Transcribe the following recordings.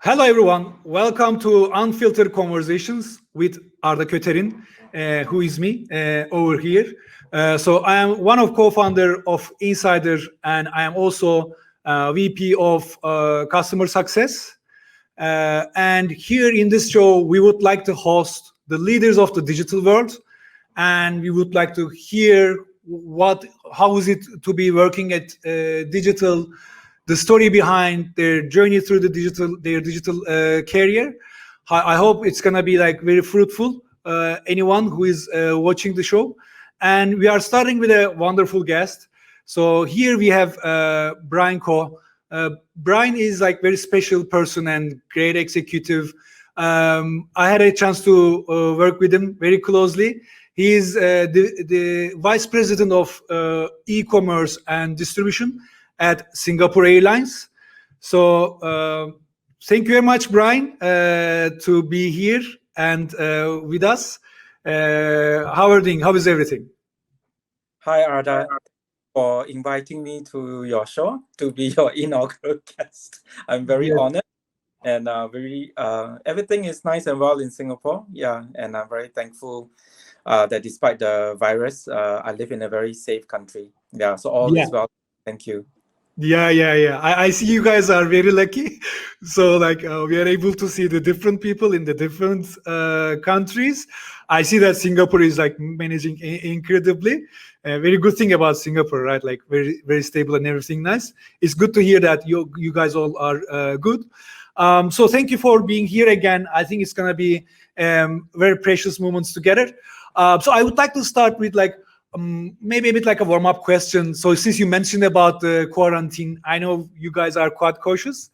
Hello, everyone. Welcome to Unfiltered Conversations with Arda Köterin, who is me over here. So I am one of co-founder of Insider, and I am also VP of Customer Success. And here in this show, we would like to host the leaders of the digital world, and we would like to hear how is it to be working at digital, the story behind their journey through their digital career. I hope it's gonna be like very fruitful. Anyone who is watching the show, and we are starting with a wonderful guest. So here we have Brian Ko. Brian is like very special person and great executive. I had a chance to work with him very closely. He is the vice president of e-commerce and distribution at Singapore Airlines. So thank you very much, Brian, to be here and with us. How are you doing? How is everything? Hi, Arda, for inviting me to your show to be your inaugural guest. I'm very honored, and everything is nice and well in Singapore. Yeah, and I'm very thankful that despite the virus, I live in a very safe country. Yeah, so all is well. Thank you. Yeah. I see you guys are very lucky. So like we are able to see the different people in the different countries. I see that Singapore is like managing incredibly. Very good thing about Singapore, right? Like very stable and everything nice. It's good to hear that you guys all are good. So thank you for being here again. I think it's gonna be very precious moments together. So I would like to start with like maybe a bit like a warm-up question. So since you mentioned about the quarantine, I know you guys are quite cautious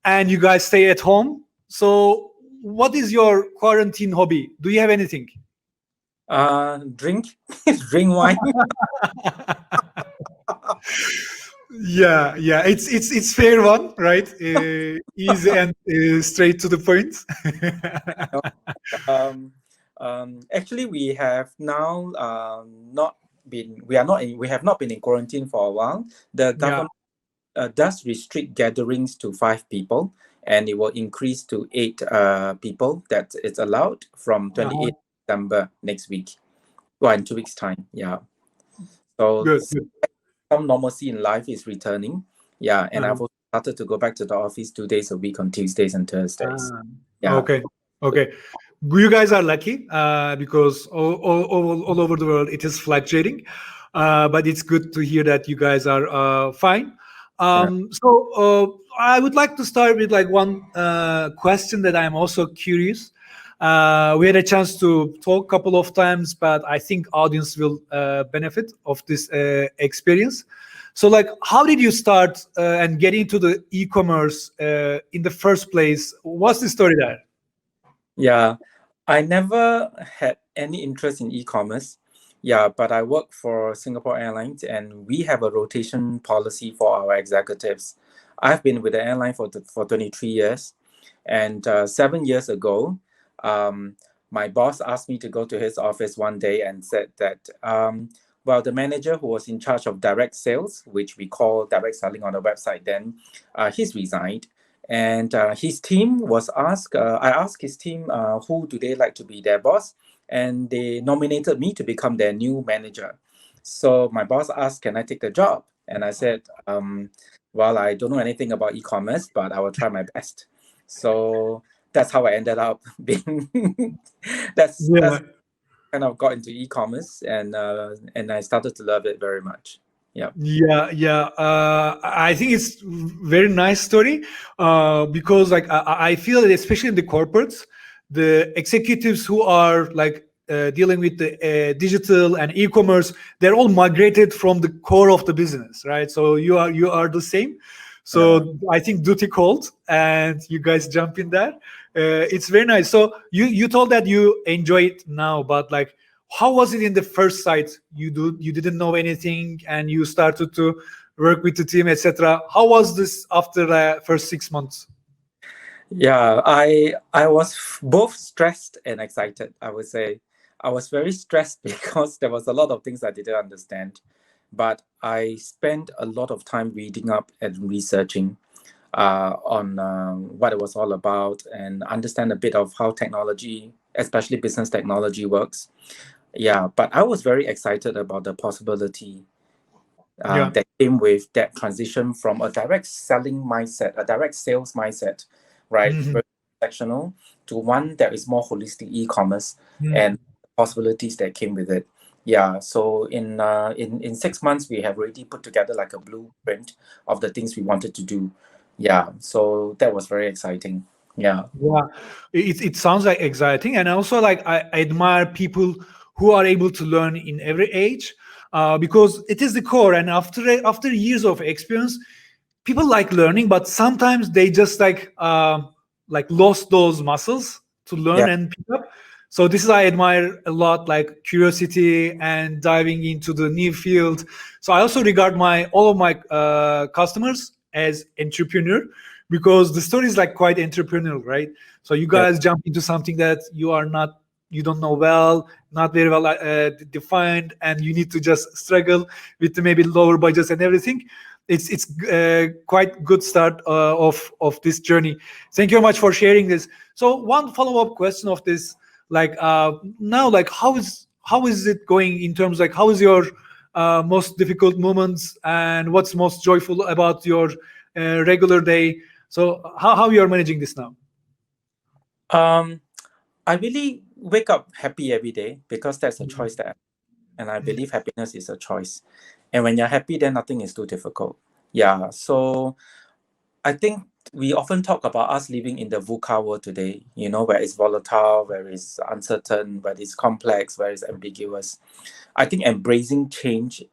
and you guys stay at home. So what is your quarantine hobby? Do you have anything? Drink wine. Yeah, it's fair one, right? Easy and straight to the point. Actually, we have now we have not been in quarantine for a while. The government does restrict gatherings to 5 people, and it will increase to 8 people that it's allowed from 28th December next week. Well, in 2 weeks' time. Yeah. So good. Some normalcy in life is returning. Yeah, and I've also started to go back to the office 2 days a week on Tuesdays and Thursdays. Yeah. Okay. You guys are lucky because all over the world it is fluctuating, but it's good to hear that you guys are fine. So I would like to start with like one question that I'm also curious. We had a chance to talk a couple of times, but I think audience will benefit of this experience. So like, how did you start and get into the e-commerce in the first place? What's the story there? Yeah, I never had any interest in e-commerce. Yeah, but I work for Singapore Airlines, and we have a rotation policy for our executives. I've been with the airline for 23 years, and 7 years ago, my boss asked me to go to his office one day and said that, well, the manager who was in charge of direct sales, which we call direct selling on the website then, he's resigned. And his team was asked, I asked his team, who do they like to be their boss? And they nominated me to become their new manager. So my boss asked, can I take the job? And I said, well, I don't know anything about e-commerce, but I will try my best. So that's how I ended up being, that's kind of got into e-commerce, and I started to love it very much. Yeah. I think it's very nice story because like I feel that especially in the corporates, the executives who are like dealing with the digital and e-commerce, they're all migrated from the core of the business, right? So you are the same. So I think duty called, and you guys jump in there. It's very nice. So you told that you enjoy it now, but like, how was it in the first sight? You didn't know anything, and you started to work with the team, etc. How was this after the first 6 months? Yeah, I was both stressed and excited. I would say I was very stressed because there was a lot of things I didn't understand, but I spent a lot of time reading up and researching. on what it was all about and understand a bit of how technology, especially business technology, works. Yeah, but I was very excited about the possibility Yeah. that came with that transition from a direct selling mindset, a direct sales mindset, right? Mhm. Very transactional, to one that is more holistic e-commerce Mhm. and possibilities that came with it. Yeah, so in 6 months we have already put together like a blueprint of the things we wanted to do. Yeah, so that was very exciting. Yeah. Yeah, it sounds like exciting, and also like I admire people who are able to learn in every age, because it is the core. And after years of experience, people like learning, but sometimes they just like lost those muscles to learn Yeah. and pick up. So this is I admire a lot, like curiosity and diving into the new field. So I also regard my all of my customers as entrepreneur, because the story is like quite entrepreneurial, right? So you Yeah. guys jump into something that you don't know well, not very well defined, and you need to just struggle with the maybe lower budgets and everything. It's quite good start of this journey. Thank you very much for sharing this. So one follow-up question of this, like now, like how is it going in terms, like how is your most difficult moments, and what's most joyful about your regular day? So how you are managing this now? Um, I really wake up happy every day because that's a choice that, and I believe happiness is a choice. And when you're happy, then nothing is too difficult. Yeah. So I think we often talk about us living in the VUCA world today, where it's volatile, where it's uncertain, where it's complex, where it's ambiguous. I think embracing change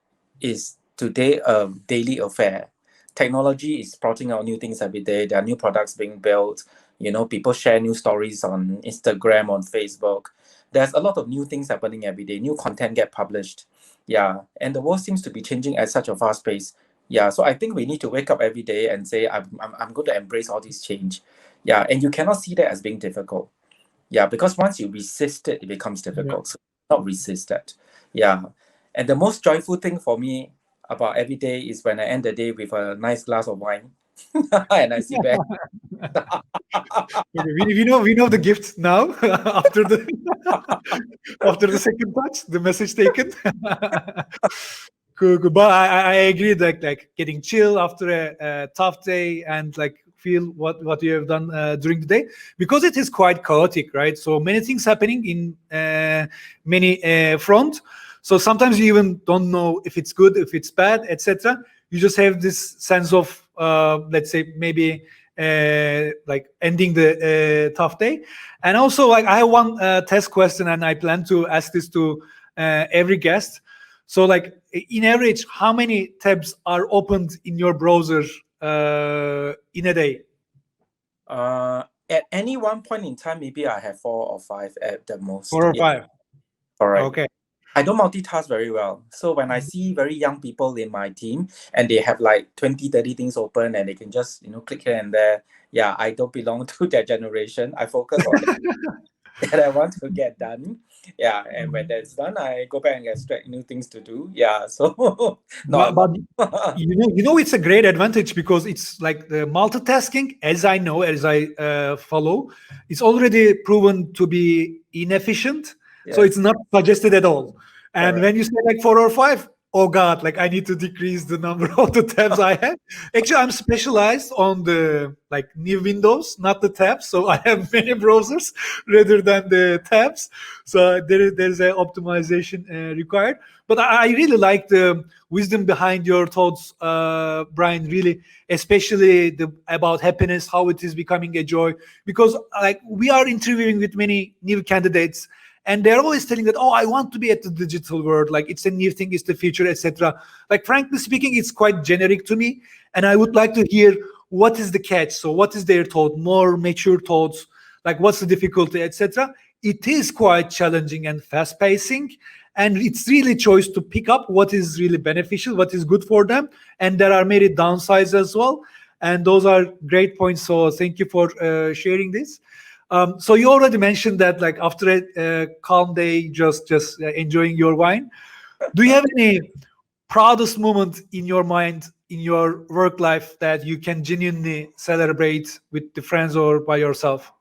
is today a daily affair. Technology is sprouting out new things every day. There are new products being built. People share new stories on Instagram, on Facebook. There's a lot of new things happening every day. New content get published. Yeah, and the world seems to be changing at such a fast pace. Yeah, so I think we need to wake up every day and say, I'm going to embrace all this change. Yeah, and you cannot see that as being difficult. Yeah, because once you resist it, it becomes Yeah. difficult. So not resist that. Yeah. And the most joyful thing for me about every day is when I end the day with a nice glass of wine and I sit back. Okay, we know the gift now after the after the second touch, the message taken. Cool, cool. But I agree that like getting chill after a tough day and like feel what you have done during the day, because it is quite chaotic, right? So many things happening in many front. So sometimes you even don't know if it's good, if it's bad, etc. You just have this sense of let's say maybe like ending the tough day. And also like I have one test question, and I plan to ask this to every guest. So like in average, how many tabs are opened in your browser in a day? At any one point in time, maybe I have 4 or 5 at the most. 4 or 5. Correct. Okay. I don't multitask very well. So when I see very young people in my team and they have like 20, 30 things open and they can just, click here and there. Yeah, I don't belong to that generation. I focus on that I want to get done. Yeah, and when that's done, I go back and extract new things to do. Yeah, so not a But lot. it's a great advantage, because it's like the multitasking, as I know, as I follow, it's already proven to be inefficient. So it's Yes, not suggested at all. And correct. when you say like 4 or 5, oh God, like I need to decrease the number of the tabs I have. Actually, I'm specialized on the like new windows, not the tabs. So I have many browsers rather than the tabs. So there's a optimization required. But I really like the wisdom behind your thoughts, Brian. Really, especially about happiness, how it is becoming a joy. Because like we are interviewing with many new candidates, and they're always telling that, oh, I want to be at the digital world, like it's a new thing, it's the future, etc. Like frankly speaking, it's quite generic to me, and I would like to hear what is the catch. So what is their thought, more mature thoughts, like what's the difficulty, etc. It is quite challenging and fast pacing, and it's really choice to pick up what is really beneficial, what is good for them, and there are many downsides as well, and those are great points. So thank you for sharing this. So you already mentioned that like after a calm day, just enjoying your wine. Do you have any proudest moment in your mind in your work life that you can genuinely celebrate with the friends or by yourself?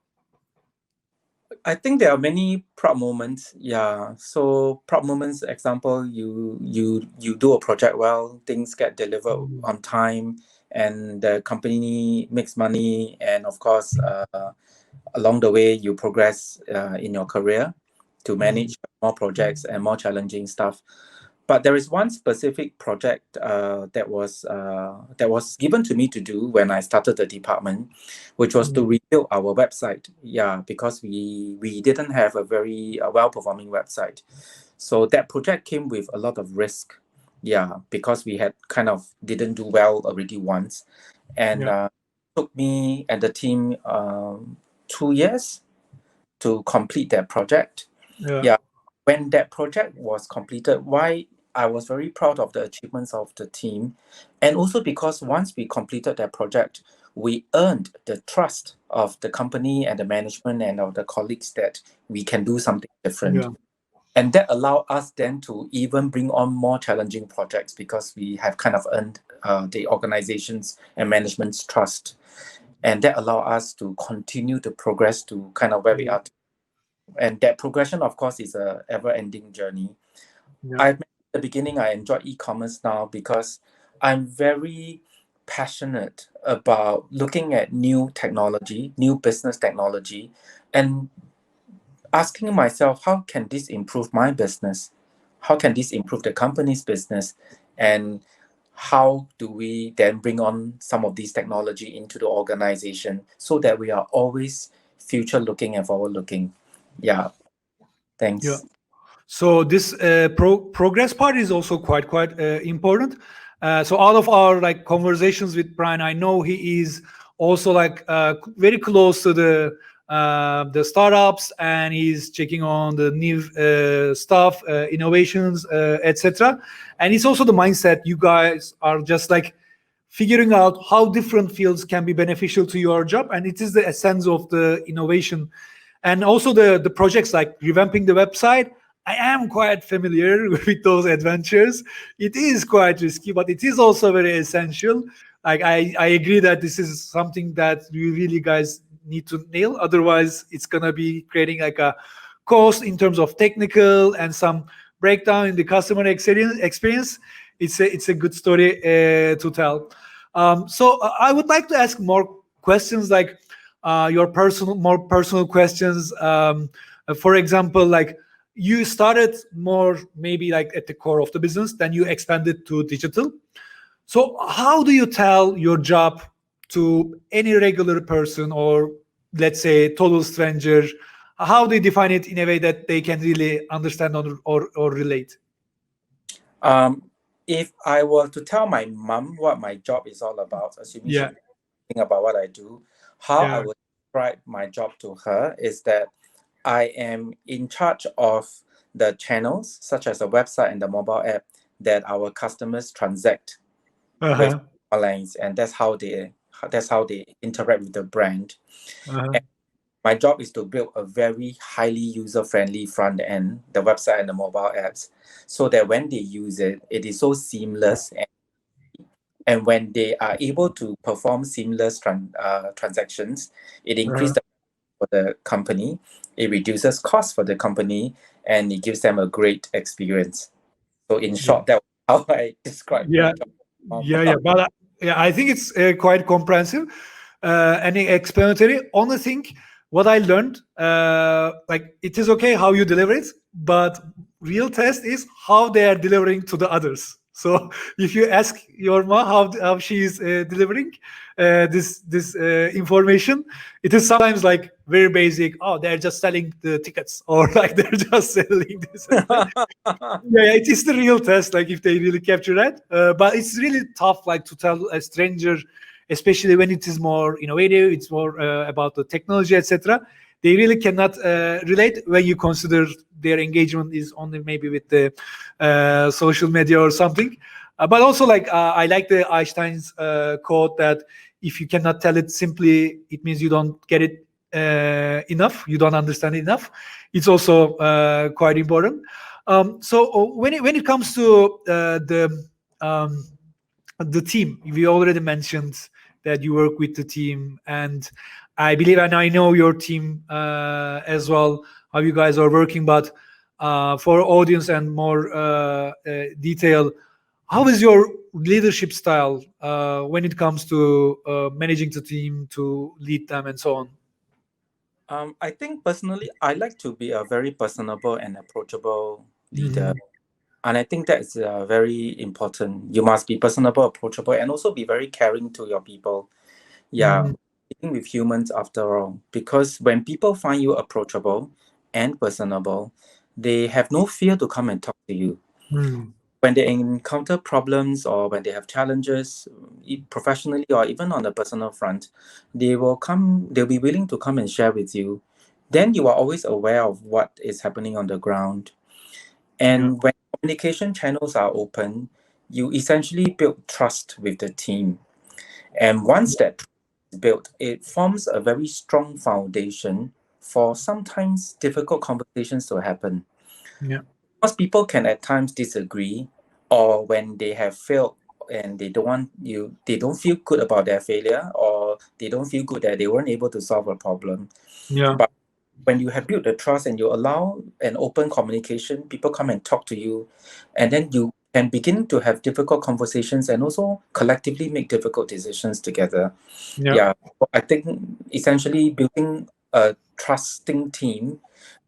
I think there are many proud moments. Yeah. So proud moments, example, you do a project well, things get delivered on time, and the company makes money, and of course, along the way you progress in your career to manage more projects and more challenging stuff. But there is one specific project that was given to me to do when I started the department, which was to rebuild our website. Yeah, because we didn't have a very well-performing website. So that project came with a lot of risk. Yeah, because we had kind of didn't do well already once, and took me and the team 2 years to complete that project. Yeah. When that project was completed, why I was very proud of the achievements of the team, and also because once we completed that project, we earned the trust of the company and the management and of the colleagues that we can do something different. And that allowed us then to even bring on more challenging projects because we have kind of earned the organization's and management's trust. And that allowed us to continue to progress to kind of where we are. And that progression, of course, is a ever-ending journey. I mentioned at the beginning, I enjoy e-commerce now because I'm very passionate about looking at new technology, new business technology, and asking myself, how can this improve my business? How can this improve the company's business? And how do we then bring on some of these technology into the organization so that we are always future looking and forward looking? Yeah. Thanks. Yeah. So this progress part is also quite important. So all of our like conversations with Brian, I know he is also like very close to the startups, and he's checking on the new stuff, innovations, etc. And it's also the mindset you guys are just like figuring out how different fields can be beneficial to your job, and it is the essence of the innovation. And also the projects like revamping the website, I am quite familiar with those adventures. It is quite risky, but it is also very essential. Like I agree that this is something that you really guys need to nail. Otherwise, it's gonna be creating like a cost in terms of technical and some breakdown in the customer experience. It's a good story to tell. So I would like to ask more questions, like more personal questions. For example, like you started more maybe like at the core of the business, then you expanded to digital. So how do you tell your job to any regular person, or let's say total stranger? How do you define it in a way that they can really understand or relate? If I were to tell my mom what my job is all about, assuming she think about what I do, how I would describe my job to her is that I am in charge of the channels, such as the website and the mobile app, that our customers transact with airlines, and that's how they interact with the brand. And my job is to build a very highly user-friendly front end, the website and the mobile apps, so that when they use it, it is so seamless. And when they are able to perform seamless transactions, it increases for the company, it reduces costs for the company, and it gives them a great experience. So in short, that's how I describe my job. But I think it's quite comprehensive and explanatory. Only thing, what I learned, like it is okay how you deliver it, but real test is how they are delivering to the others. So if you ask your mom how she is delivering this information, it is sometimes like very basic. Oh, they're just selling the tickets, or like they're just selling this. It is the real test. Like if they really capture that, but it's really tough, like to tell a stranger, especially when it is more innovative. It's more about the technology, etc. They really cannot relate when you consider their engagement is only maybe with the social media or something. But also, like I like the Einstein's quote that if you cannot tell it simply, it means you don't get it enough. You don't understand it enough. It's also quite important. So when it comes to the team. We already mentioned that you work with the team, and I believe, and I know your team as well, how you guys are working. But for audience and more detail, how is your leadership style when it comes to managing the team, to lead them, and so on? I think personally, I like to be a very personable and approachable leader. And I think that's very important. You must be personable, approachable, and also be very caring to your people. Yeah, dealing with humans after all. Because when people find you approachable and personable, they have no fear to come and talk to you. Mm. When they encounter problems or when they have challenges, professionally or even on the personal front, they'll be willing to come and share with you. Then you are always aware of what is happening on the ground. And when communication channels are open, you essentially build trust with the team. And once that is built, it forms a very strong foundation for sometimes difficult conversations to happen. Yeah. Because people can at times disagree, or when they have failed and they don't feel good about their failure, or they don't feel good that they weren't able to solve a problem. Yeah. But when you have built the trust and you allow an open communication, people come and talk to you, and then you can begin to have difficult conversations and also collectively make difficult decisions together. Yeah. I think essentially building a trusting team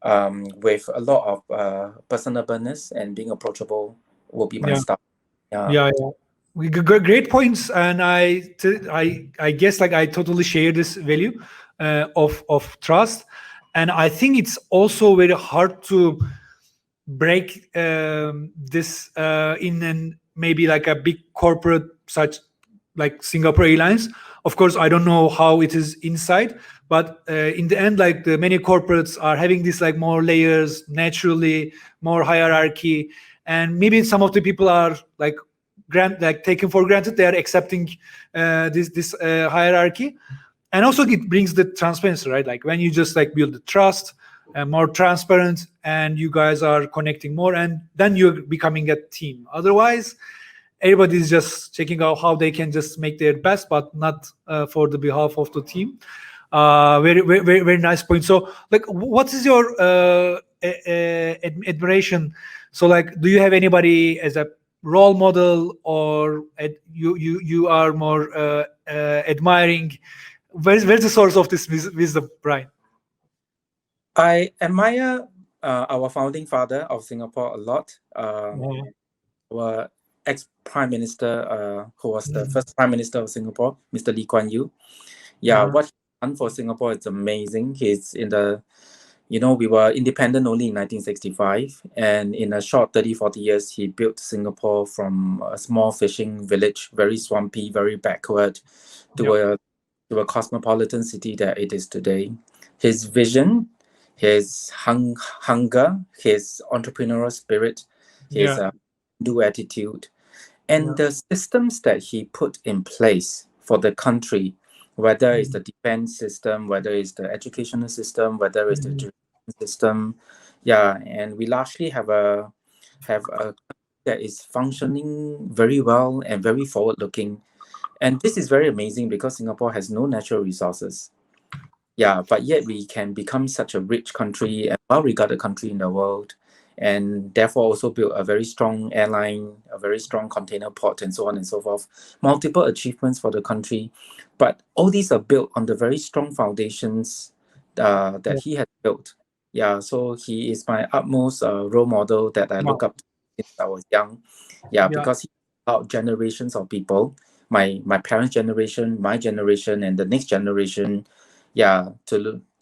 with a lot of personableness and being approachable will be my Yeah. style. Yeah. We great points, and I guess like I totally share this value of trust, and I think it's also very hard to break this in an maybe like a big corporate such like Singapore Airlines. Of course, I don't know how it is inside, but in the end, like the many corporates are having this like more layers, naturally more hierarchy, and maybe some of the people are like taken for granted. They are accepting this hierarchy, and also it brings the transparency, right? Like when you just like build the trust and more transparent, and you guys are connecting more, and then you're becoming a team. Otherwise, everybody's just checking out how they can just make their best, but not for the behalf of the team. Very nice point. So like what is your admiration? So like, do you have anybody as a role model, or you are more admiring? Where's the source of this wisdom, Brian? I admire our founding father of Singapore a lot. Our ex-prime minister, who was the first prime minister of Singapore, Mr. Lee Kuan Yew. What he's done for Singapore is amazing. He's in the, we were independent only in 1965, and in a short 30, 40 years, he built Singapore from a small fishing village, very swampy, very backward, to a cosmopolitan city that it is today. His vision, his hunger, his entrepreneurial spirit, his do attitude, and the systems that he put in place for the country, whether it's the defense system, whether it's the educational system, whether it's the system, and we largely have a that is functioning very well and very forward looking. And this is very amazing because Singapore has no natural resources. But yet we can become such a rich country and well-regarded country in the world, and therefore also build a very strong airline, a very strong container port, and so on and so forth. Multiple achievements for the country. But all these are built on the very strong foundations that he has built. So he is my utmost role model that I look up to since I was young. Because he allowed generations of people, my parents' generation, my generation, and the next generation, to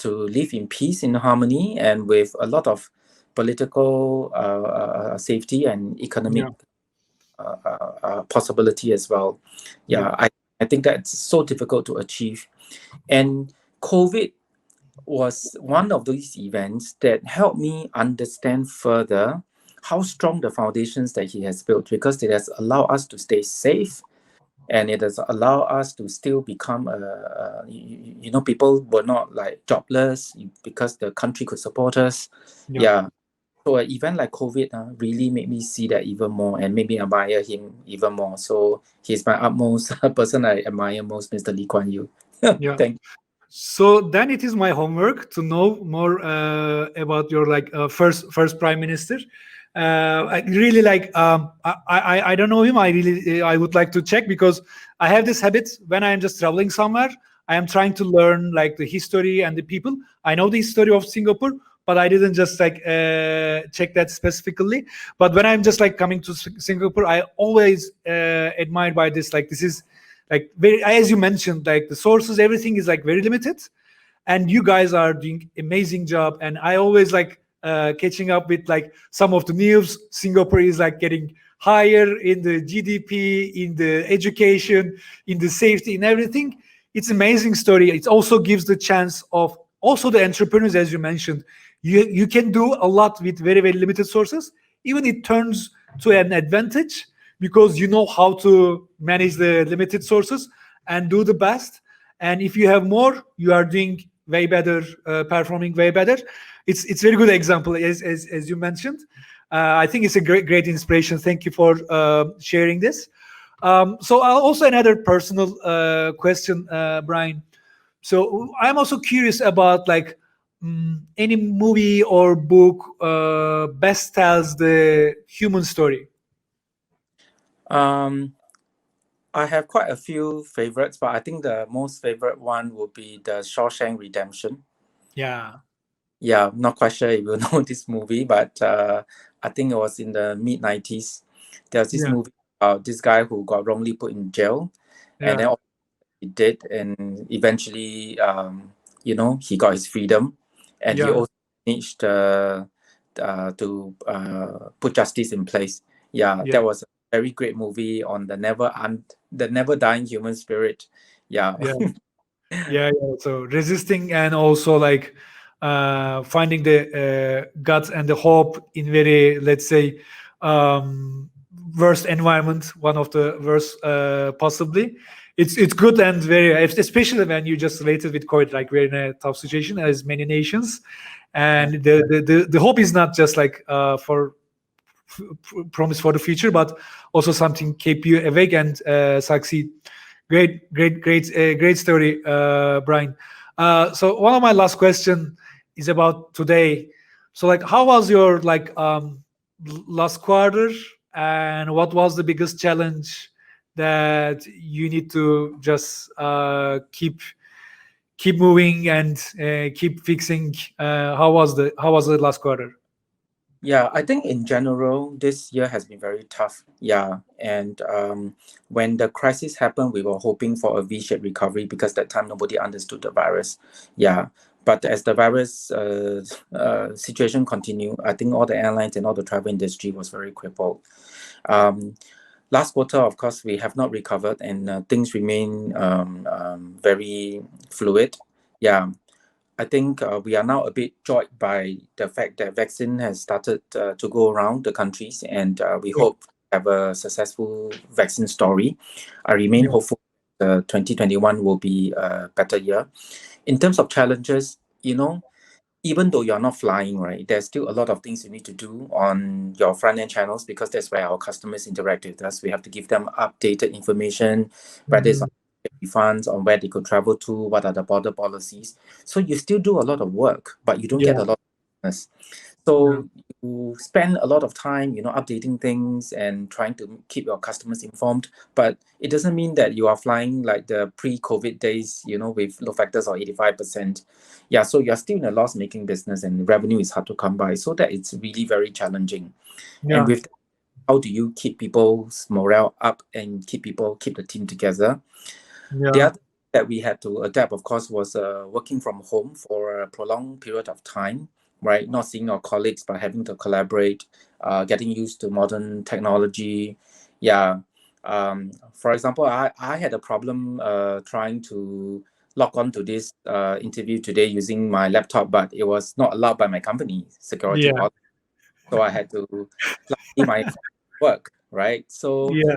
live in peace, in harmony, and with a lot of political safety and economic possibility as well. I think that's so difficult to achieve. And COVID was one of these events that helped me understand further how strong the foundations that he has built, because it has allowed us to stay safe, and it has allowed us to still become people were not like jobless because the country could support us. So So an event like COVID really made me see that even more and made me admire him even more. So he's my utmost person I admire most, Mr. Lee Kuan Yew. Yeah. Thank you. So then it is my homework to know more about your like first prime minister. I really like. I don't know him. I would like to check because I have this habit when I am just traveling somewhere. I am trying to learn like the history and the people. I know the history of Singapore, but I didn't just like check that specifically. But when I'm just like coming to Singapore, I always admire by this. Like this is like very, as you mentioned, like the sources, everything is like very limited, and you guys are doing amazing job. And I always like catching up with like some of the news. Singapore is like getting higher in the GDP, in the education, in the safety, in everything. It's amazing story. It also gives the chance of also the entrepreneurs, as you mentioned. You can do a lot with very very limited sources. Even it turns to an advantage because you know how to manage the limited sources and do the best. And if you have more, you are doing way better, performing way better. It's very good example as you mentioned. I think it's a great inspiration. Thank you for sharing this. So also another personal question, Brian. So I'm also curious about like any movie or book best tells the human story. Um, I have quite a few favorites, but I think the most favorite one would be the Shawshank Redemption. Yeah. Yeah, not quite sure if you know this movie, but I think it was in the mid-90s. There's this Yeah. movie about this guy who got wrongly put in jail, and then Yeah. he did, and eventually, he got his freedom, and he Yeah. also managed to put justice in place. Yeah, Yeah. that was a very great movie on the never dying human spirit. Yeah. Yeah. Yeah. So resisting and also like finding the guts and the hope in very, let's say, worst environment, one of the worst possibly. It's good and very, especially when you just related with COVID, like we're in a tough situation as many nations, and the hope is not just like for promise for the future, but also something keep you awake and succeed. Great story, Brian. So one of my last question is about today. So like, how was your like last quarter, and what was the biggest challenge that you need to just keep moving and keep fixing? How was the last quarter? Yeah, I think in general, this year has been very tough. Yeah. And when the crisis happened, we were hoping for a V-shaped recovery because that time nobody understood the virus. Yeah. But as the virus situation continued, I think all the airlines and all the travel industry was very crippled. Last quarter, of course, we have not recovered and things remain very fluid. Yeah. I think we are now a bit joyed by the fact that vaccine has started to go around the countries, and we Yeah. hope to have a successful vaccine story. I remain Yeah. hopeful 2021 will be a better year. In terms of challenges, even though you're not flying, right, there's still a lot of things you need to do on your front-end channels because that's where our customers interact with us. We have to give them updated information, whether it's Mhm. on refunds, on where they could travel to, what are the border policies. So you still do a lot of work, but you don't get Yeah. a lot of business. Yeah. So you spend a lot of time, updating things and trying to keep your customers informed. But it doesn't mean that you are flying like the pre-COVID days, with load factors of 85%. Yeah, so you're still in a loss-making business and revenue is hard to come by. So that it's really very challenging. And Yeah. with how do you keep people's morale up and keep the team together? The Yeah. other that we had to adapt, of course, was working from home for a prolonged period of time, right? Not seeing our colleagues, but having to collaborate, getting used to modern technology. Yeah. For example, I had a problem trying to log on to this interview today using my laptop, but it was not allowed by my company security Yeah. policy. So I had to plug in my work, right? So Yeah.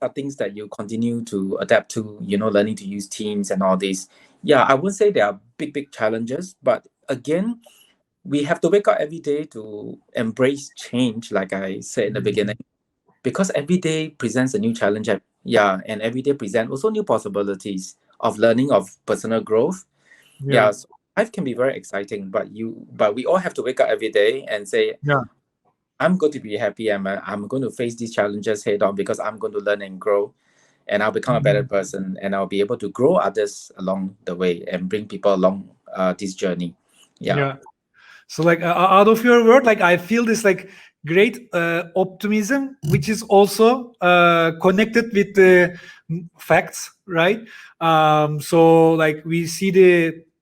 are things that you continue to adapt to, learning to use Teams and all this. Yeah, I wouldn't say there are big challenges, but again, we have to wake up every day to embrace change, like I said in the beginning, because every day presents a new challenge. And every day presents also new possibilities of learning, of personal growth. So life can be very exciting, but we all have to wake up every day and say, I'm going to be happy. I'm going to face these challenges head on because I'm going to learn and grow, and I'll become a better person, and I'll be able to grow others along the way and bring people along this journey. So like out of your word, like I feel this like great optimism, which is also connected with the facts, right? So like we see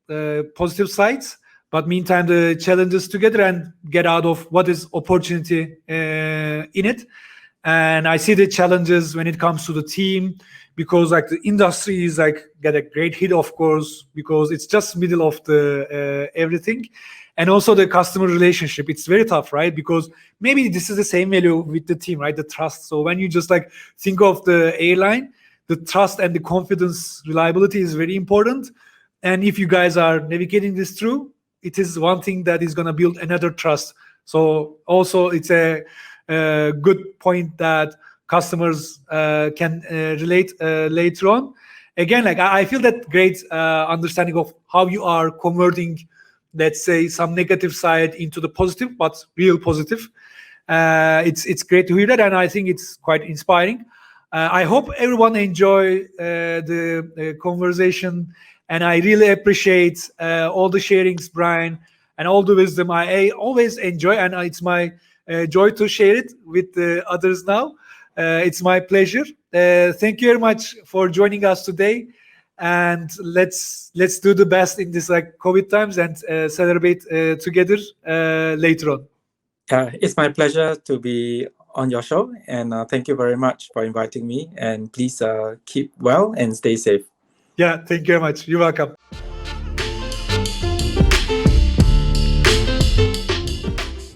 the positive sides, but meantime the challenges together and get out of what is opportunity in it. And I see the challenges when it comes to the team, because like the industry is like get a great hit, of course, because it's just middle of the everything. And also the customer relationship, it's very tough, right? Because maybe this is the same value with the team, right? The trust. So when you just like think of the airline, the trust and the confidence, reliability is very important. And if you guys are navigating this through, it is one thing that is going to build another trust. So also it's a good point that customers can relate later on. Again, like I feel that great understanding of how you are converting, let's say, some negative side into the positive, but real positive. It's great to hear that, and I think it's quite inspiring. I hope everyone enjoy the conversation, and I really appreciate all the sharings, Brian, and all the wisdom. I always enjoy, and it's my joy to share it with the others now. It's my pleasure. Thank you very much for joining us today. And let's do the best in this like COVID times and celebrate together later on. It's my pleasure to be on your show, and thank you very much for inviting me. And please keep well and stay safe. Yeah, thank you very much. You're welcome.